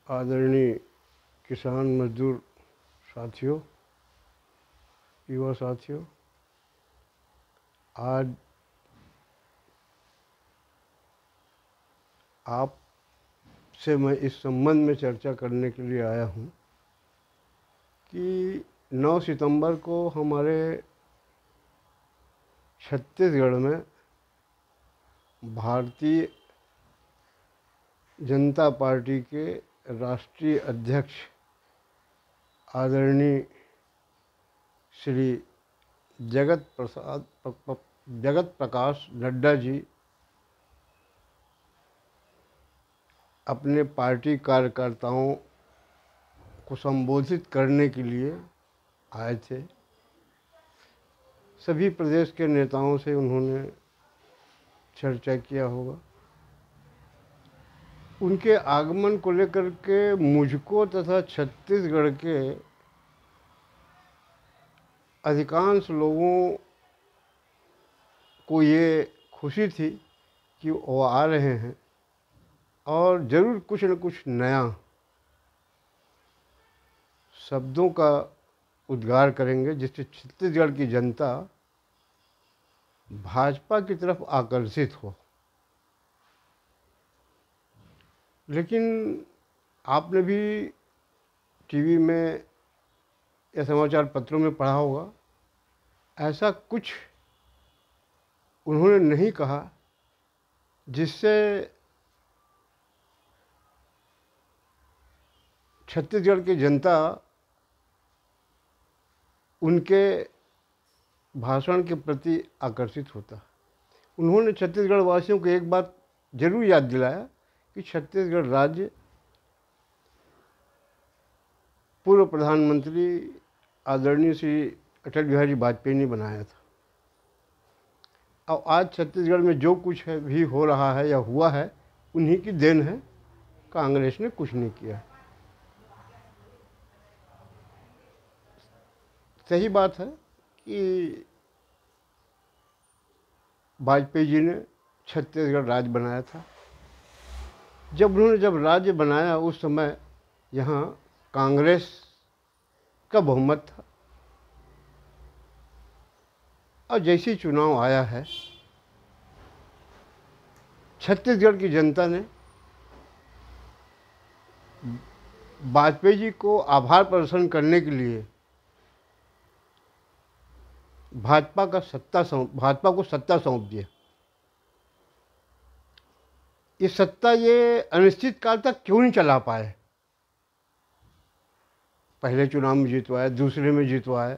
आदरणीय किसान मजदूर साथियों, युवा साथियों, आज आपसे मैं इस संबंध में चर्चा करने के लिए आया हूँ कि 9 सितंबर को हमारे छत्तीसगढ़ में भारतीय जनता पार्टी के राष्ट्रीय अध्यक्ष आदरणीय श्री जगत प्रकाश नड्डा जी अपने पार्टी कार्यकर्ताओं को संबोधित करने के लिए आए थे। सभी प्रदेश के नेताओं से उन्होंने चर्चा किया होगा। उनके आगमन को लेकर के मुझको तथा छत्तीसगढ़ के अधिकांश लोगों को ये खुशी थी कि वो आ रहे हैं और ज़रूर कुछ न कुछ नया शब्दों का उद्गार करेंगे जिससे छत्तीसगढ़ की जनता भाजपा की तरफ आकर्षित हो। लेकिन आपने भी टीवी में या समाचार पत्रों में पढ़ा होगा, ऐसा कुछ उन्होंने नहीं कहा जिससे छत्तीसगढ़ की जनता उनके भाषण के प्रति आकर्षित होता। उन्होंने छत्तीसगढ़ वासियों को एक बात जरूर याद दिलाया कि छत्तीसगढ़ राज्य पूर्व प्रधानमंत्री आदरणीय श्री अटल बिहारी वाजपेयी ने बनाया था। अब आज छत्तीसगढ़ में जो कुछ है भी हो रहा है या हुआ है, उन्हीं की देन है। कांग्रेस ने कुछ नहीं किया। सही बात है कि वाजपेयी जी ने छत्तीसगढ़ राज्य बनाया था। जब राज्य बनाया उस समय यहाँ कांग्रेस का बहुमत था और जैसे ही चुनाव आया है, छत्तीसगढ़ की जनता ने वाजपेयी जी को आभार प्रदर्शन करने के लिए भाजपा को सत्ता सौंप दिया। ये सत्ता ये अनिश्चित काल तक क्यों नहीं चला पाए? पहले चुनाव में जीतवाया, दूसरे में जीतवाया,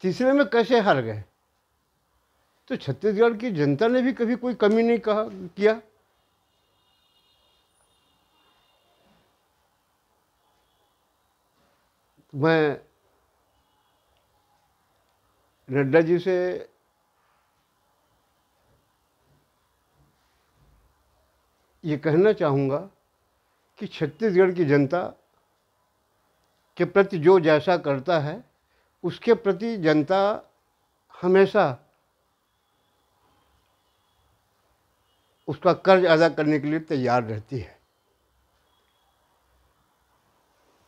तीसरे में कैसे हार गए? तो छत्तीसगढ़ की जनता ने भी कभी कोई कमी नहीं किया। मैं नड्डा जी से ये कहना चाहूँगा कि छत्तीसगढ़ की जनता के प्रति जो जैसा करता है, उसके प्रति जनता हमेशा उसका कर्ज अदा करने के लिए तैयार रहती है।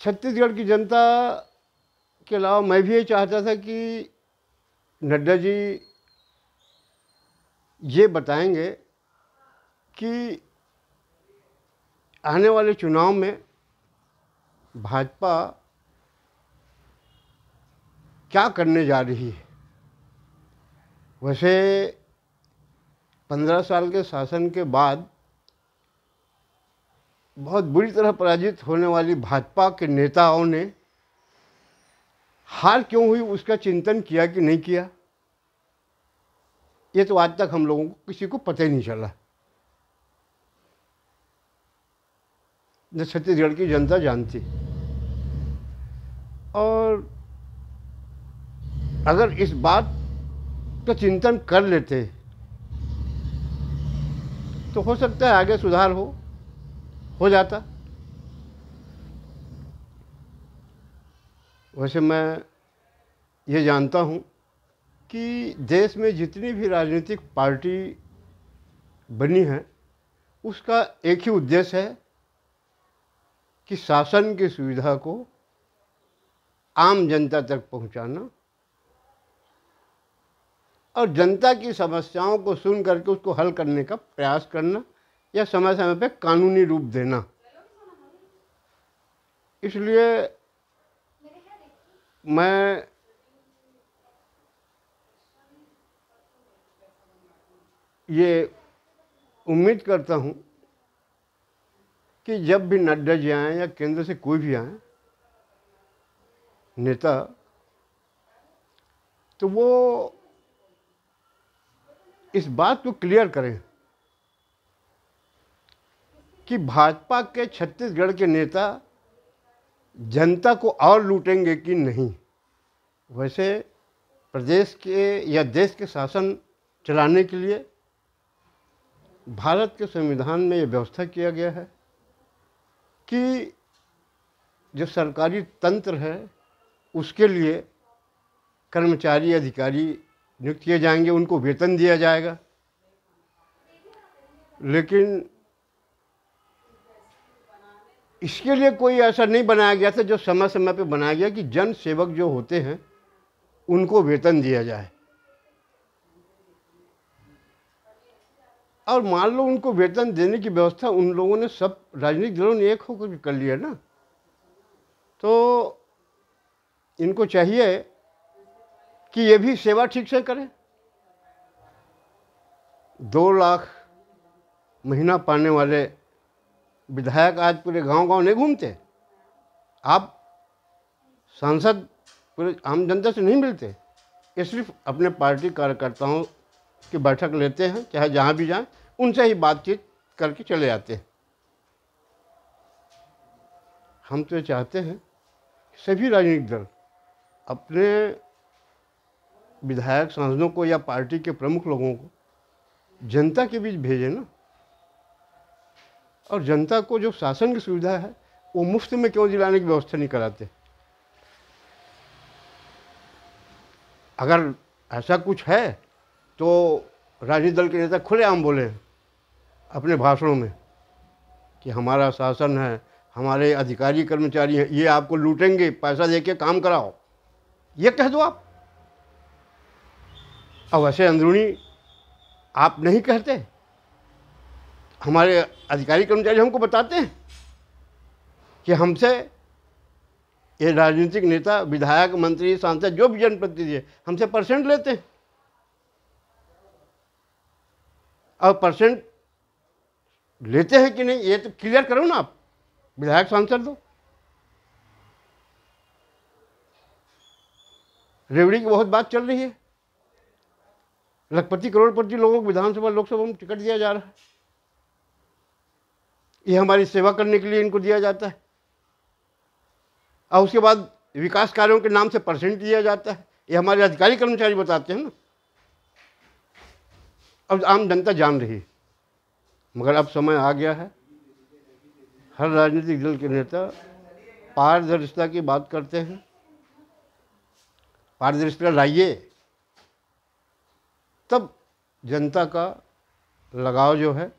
छत्तीसगढ़ की जनता के अलावा मैं भी ये चाहता था कि नड्डा जी ये बताएंगे कि आने वाले चुनाव में भाजपा क्या करने जा रही है। वैसे 15 साल के शासन के बाद बहुत बुरी तरह पराजित होने वाली भाजपा के नेताओं ने हार क्यों हुई उसका चिंतन किया कि नहीं किया, ये तो आज तक हम लोगों को किसी को पता ही नहीं चला। न छत्तीसगढ़ की जनता जानती। और अगर इस बात का चिंतन कर लेते तो हो सकता है आगे सुधार हो जाता। वैसे मैं ये जानता हूँ कि देश में जितनी भी राजनीतिक पार्टी बनी है उसका एक ही उद्देश्य है कि शासन की सुविधा को आम जनता तक पहुंचाना और जनता की समस्याओं को सुन करके उसको हल करने का प्रयास करना या समय समय पे कानूनी रूप देना। इसलिए मैं ये उम्मीद करता हूँ कि जब भी नड्डा जी आएँ या केंद्र से कोई भी आए नेता, तो वो इस बात को क्लियर करें कि भाजपा के छत्तीसगढ़ के नेता जनता को और लूटेंगे कि नहीं। वैसे प्रदेश के या देश के शासन चलाने के लिए भारत के संविधान में ये व्यवस्था किया गया है कि जो सरकारी तंत्र है उसके लिए कर्मचारी अधिकारी नियुक्त किए जाएंगे, उनको वेतन दिया जाएगा। लेकिन इसके लिए कोई ऐसा नहीं बनाया गया था जो समय समय पे बनाया गया कि जन सेवक जो होते हैं उनको वेतन दिया जाए। और मान लो उनको वेतन देने की व्यवस्था उन लोगों ने, सब राजनीतिक दलों ने एक होकर कर लिया ना, तो इनको चाहिए कि ये भी सेवा ठीक से करें। 2 लाख महीना पाने वाले विधायक आज पूरे गांव-गांव नहीं घूमते। आप सांसद पूरे आम जनता से नहीं मिलते, ये सिर्फ अपने पार्टी कार्यकर्ताओं की बैठक लेते हैं, चाहे जहाँ भी जाएं, उनसे ही बातचीत करके चले जाते हैं। हम तो चाहते हैं कि सभी राजनीतिक दल अपने विधायक सांसदों को या पार्टी के प्रमुख लोगों को जनता के बीच भेजें ना, और जनता को जो शासन की सुविधा है वो मुफ्त में क्यों दिलाने की व्यवस्था नहीं कराते। अगर ऐसा कुछ है तो राजनीतिक दल के नेता खुलेआम बोले अपने भाषणों में कि हमारा शासन है, हमारे अधिकारी कर्मचारी हैं, ये आपको लूटेंगे, पैसा देके काम कराओ, ये कह दो आप। अब वैसे अंदरूनी आप नहीं कहते, हमारे अधिकारी कर्मचारी हमको बताते हैं कि हमसे ये राजनीतिक नेता, विधायक, मंत्री, सांसद, जो भी जनप्रतिनिधि है, हमसे परसेंट लेते हैं। और परसेंट लेते हैं कि नहीं ये तो क्लियर करो ना आप, विधायक सांसद दो। रेवड़ी की बहुत बात चल रही है, लखपति करोड़पति लोगों को विधानसभा लोकसभा में टिकट दिया जा रहा है। ये हमारी सेवा करने के लिए इनको दिया जाता है, और उसके बाद विकास कार्यों के नाम से परसेंट दिया जाता है। ये हमारे अधिकारी कर्मचारी बताते हैं ना। अब आम जनता जान रही है, मगर अब समय आ गया है, हर राजनीतिक दल के नेता पारदर्शिता की बात करते हैं। पारदर्शिता लाइए, तब जनता का लगाव जो है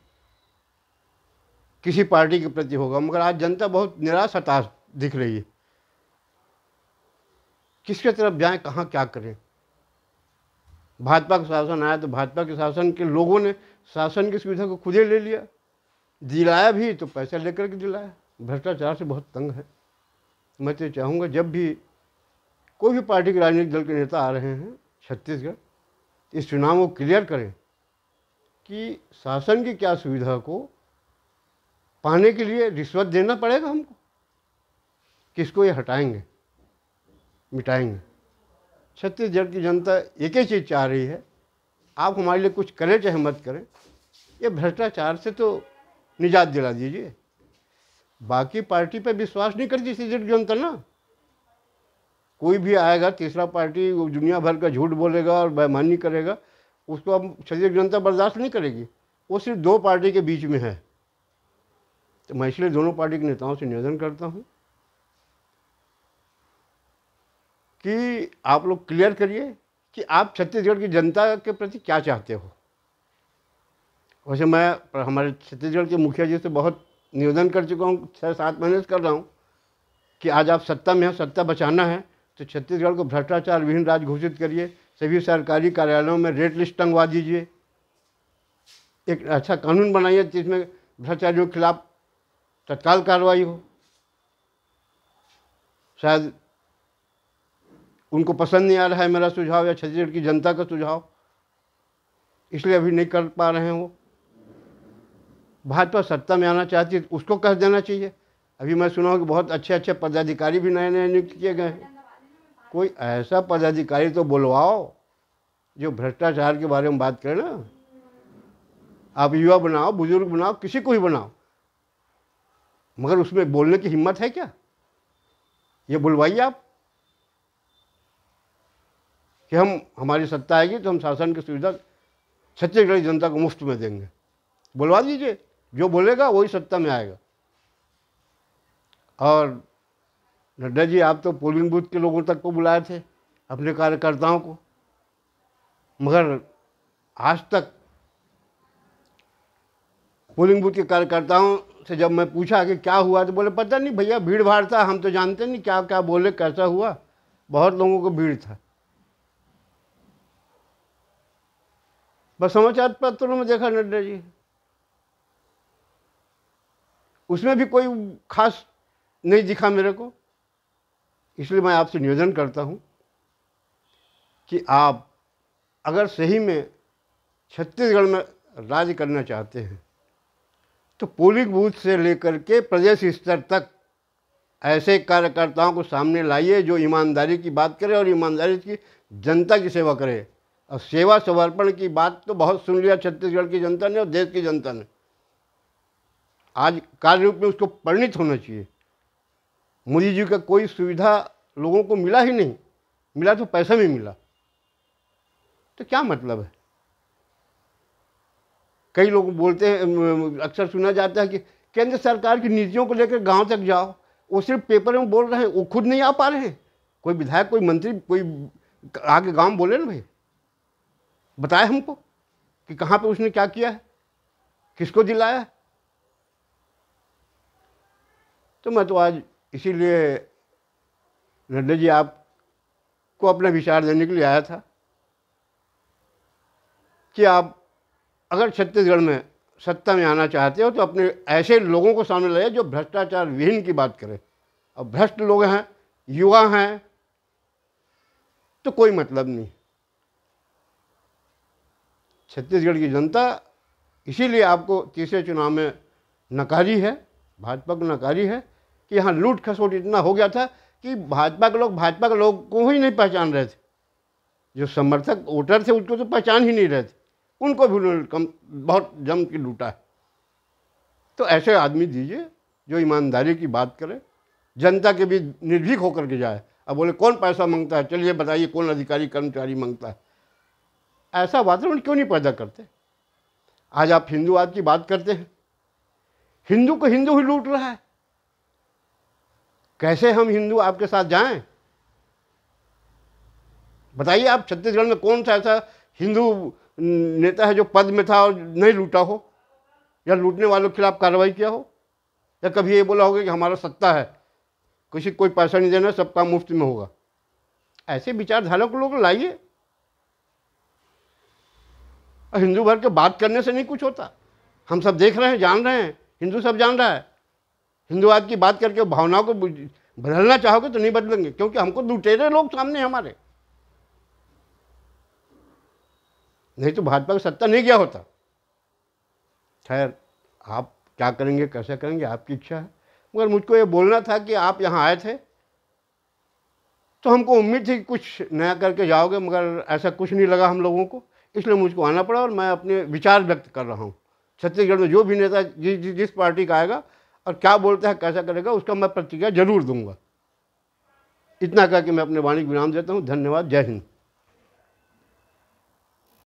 किसी पार्टी के प्रति होगा। मगर आज जनता बहुत निराश हताश दिख रही है, किसके तरफ जाएं, कहाँ क्या करें। भाजपा का शासन आया तो भाजपा के शासन के लोगों ने शासन की सुविधा को खुद ही ले लिया, दिलाया भी तो पैसा लेकर के दिलाया। भ्रष्टाचार से बहुत तंग है। मैं तो चाहूँगा जब भी कोई भी पार्टी के राजनीतिक दल के नेता आ रहे हैं छत्तीसगढ़, इस चुनाव को क्लियर करें कि शासन की क्या सुविधा को पाने के लिए रिश्वत देना पड़ेगा हमको, किसको ये हटाएंगे, मिटाएंगे। छत्तीसगढ़ की जनता एक ही चीज़ चाह रही है, आप हमारे लिए कुछ करें चाहे मत करें, ये भ्रष्टाचार से तो निजात दिला दीजिए। बाकी पार्टी पे विश्वास नहीं करती छत्तीसगढ़ की जनता ना। कोई भी आएगा तीसरा पार्टी, वो दुनिया भर का झूठ बोलेगा और बेईमानी करेगा, उसको अब छत्तीसगढ़ जनता बर्दाश्त नहीं करेगी। वो सिर्फ 2 पार्टी के बीच में है। तो मैं इसलिए दोनों पार्टी के नेताओं से निवेदन करता हूँ कि आप लोग क्लियर करिए कि आप छत्तीसगढ़ की जनता के प्रति क्या चाहते हो। वैसे मैं हमारे छत्तीसगढ़ के मुखिया जी से बहुत निवेदन कर चुका हूँ, 6-7 महीने से कर रहा हूँ कि आज आप सत्ता में हैं, सत्ता बचाना है तो छत्तीसगढ़ को भ्रष्टाचार विहीन राज्य घोषित करिए, सभी सरकारी कार्यालयों में रेट लिस्ट टंगवा दीजिए, एक अच्छा कानून बनाइए जिसमें भ्रष्टाचारियों के खिलाफ तत्काल कार्रवाई हो। शायद उनको पसंद नहीं आ रहा है मेरा सुझाव या छत्तीसगढ़ की जनता का सुझाव, इसलिए अभी नहीं कर पा रहे हैं वो। भाजपा सत्ता में आना चाहती है, उसको कह देना चाहिए। अभी मैं सुना हूँ कि बहुत अच्छे अच्छे पदाधिकारी भी नए नए नियुक्त किए गए हैं। कोई ऐसा पदाधिकारी तो बुलवाओ जो भ्रष्टाचार के बारे में बात करे ना। आप युवा बनाओ, बुजुर्ग बनाओ, किसी को ही बनाओ, मगर उसमें बोलने की हिम्मत है क्या? ये बुलवाइए आप कि हमारी सत्ता आएगी तो हम शासन की सुविधा छत्तीसगढ़ की जनता को मुफ्त में देंगे। बुलवा दीजिए, जो बोलेगा वही सत्ता में आएगा। और नड्डा जी, आप तो पोलिंग बूथ के लोगों तक को बुलाए थे, अपने कार्यकर्ताओं को, मगर आज तक पोलिंग बूथ के कार्यकर्ताओं से जब मैं पूछा कि क्या हुआ तो बोले पता नहीं भैया, भीड़ भाड़ था, हम तो जानते नहीं क्या क्या बोले, कैसा हुआ। बहुत लोगों को भीड़ था। बस समाचार पत्रों में देखा नड्डा जी, उसमें भी कोई खास नहीं दिखा मेरे को। इसलिए मैं आपसे निवेदन करता हूं कि आप अगर सही में छत्तीसगढ़ में राज्य करना चाहते हैं तो पोलिंग बूथ से लेकर के प्रदेश स्तर तक ऐसे कार्यकर्ताओं को सामने लाइए जो ईमानदारी की बात करे और ईमानदारी की जनता की सेवा करे। और सेवा समर्पण की बात तो बहुत सुन लिया छत्तीसगढ़ की जनता ने और देश की जनता ने। आज कार्य रूप में उसको परिणित होना चाहिए। मोदी जी का कोई सुविधा लोगों को मिला ही नहीं, मिला तो पैसा में मिला, तो क्या मतलब है? कई लोग बोलते हैं, अक्सर सुना जाता है कि केंद्र सरकार की नीतियों को लेकर गांव तक जाओ। वो सिर्फ पेपर में बोल रहे हैं, वो खुद नहीं आ पा रहे हैं। कोई विधायक, कोई मंत्री, कोई आगे गांव में बोले ना भाई, बताए हमको कि कहाँ पे उसने क्या किया है, किसको दिलाया है। तो मैं तो आज इसीलिए नड्डा जी आपको अपना विचार देने के लिए आया था कि आप अगर छत्तीसगढ़ में सत्ता में आना चाहते हो तो अपने ऐसे लोगों को सामने लाइए जो भ्रष्टाचार विहीन की बात करें। अब भ्रष्ट लोग हैं, युवा हैं, तो कोई मतलब नहीं। छत्तीसगढ़ की जनता इसीलिए आपको तीसरे चुनाव में नकारी है, भाजपा को नकारी है कि यहाँ लूट खसोट इतना हो गया था कि भाजपा के लोग को ही नहीं पहचान रहे थे। जो समर्थक वोटर थे उसको तो पहचान ही नहीं रहे थे, उनको भी उन्होंने बहुत जम के लूटा है। तो ऐसे आदमी दीजिए जो ईमानदारी की बात करे, जनता के भी निर्भीक होकर के जाए। अब बोले कौन पैसा मांगता है, चलिए बताइए कौन अधिकारी कर्मचारी मांगता है। ऐसा वातावरण क्यों नहीं पैदा करते? आज आप हिंदूवाद की बात करते हैं, हिंदू को हिंदू ही लूट रहा है। कैसे हम हिंदू आपके साथ जाएं? बताइए आप छत्तीसगढ़ में कौन सा ऐसा हिंदू नेता है जो पद में था और नहीं लूटा हो या लूटने वालों के खिलाफ कार्रवाई किया हो, या कभी ये बोला होगा कि हमारा सत्ता है, किसी कोई पैसा नहीं देना, सब काम मुफ्त में होगा। ऐसे विचारधारा को लोग लाइए। हिंदू भर के बात करने से नहीं कुछ होता। हम सब देख रहे हैं, जान रहे हैं, हिंदू सब जान रहा है। हिंदूवाद की बात करके भावनाओं को बदलना चाहोगे तो नहीं बदलेंगे, क्योंकि हमको लुटेरे लोग सामने हमारे। नहीं तो भाजपा की सत्ता नहीं गया होता। खैर, आप क्या करेंगे, कैसे करेंगे, आपकी इच्छा है। मगर मुझको ये बोलना था कि आप यहाँ आए थे तो हमको उम्मीद थी कि कुछ नया करके जाओगे, मगर ऐसा कुछ नहीं लगा हम लोगों को, इसलिए मुझको आना पड़ा और मैं अपने विचार व्यक्त कर रहा हूँ। छत्तीसगढ़ में जो भी नेता जिस पार्टी का आएगा और क्या बोलता है, कैसा करेगा, उसका मैं प्रतिक्रिया जरूर दूंगा। इतना कह के मैं अपने वाणी को विराम देता हूँ। धन्यवाद। जय हिंद।